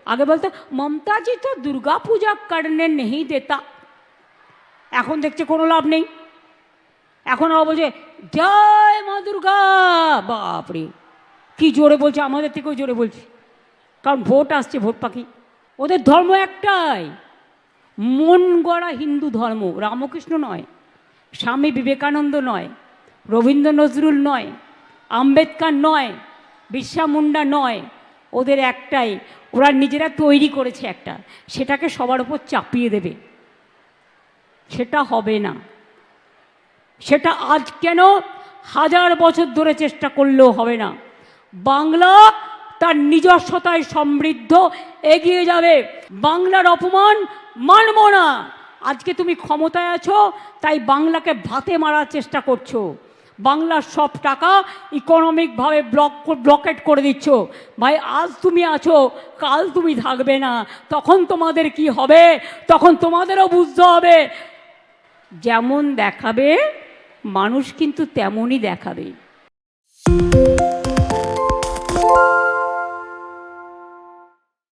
আগে বলতো মমতাজি তো দুর্গা পূজা করনে নেই দেতা, এখন দেখছে কোনো লাভ নেই। এখন আবার বলছে জয় মা দুর্গা, বাপরে কি জোরে বলছে, আমাদের থেকেও জোরে বলছে, কারণ ভোট আসছে, ভোট পাখি। ওদের ধর্ম একটাই, মন গড়া হিন্দু ধর্ম, রামকৃষ্ণ নয়, স্বামী বিবেকানন্দ নয়, রবীন্দ্র নজরুল নয়, আম্বেদকর নয়, বিরসা মুন্ডা নয়। ওদের একটাই, ওরা নিজেরা তৈরি করেছে একটা, সেটাকে সবার উপর চাপিয়ে দেবে। সেটা হবে না। সেটা আজ কেন, 1000 বছর ধরে চেষ্টা করলেও হবে না। বাংলা তার নিজস্বতায় সমৃদ্ধ, এগিয়ে যাবে। বাংলার অপমান মানব না। আজকে তুমি ক্ষমতায় আছো, তাই বাংলাকে ভাতে মারার চেষ্টা করছো, বাংলার সব টাকা ইকোনমিকভাবে ব্লকেট করে দিচ্ছ। ভাই আজ তুমি আছো, কাল তুমি থাকবে না, তখন তোমাদের কি হবে, তখন তোমাদেরও বুঝতে হবে। যেমন দেখাবে মানুষ কিন্তু তেমনই দেখাবে।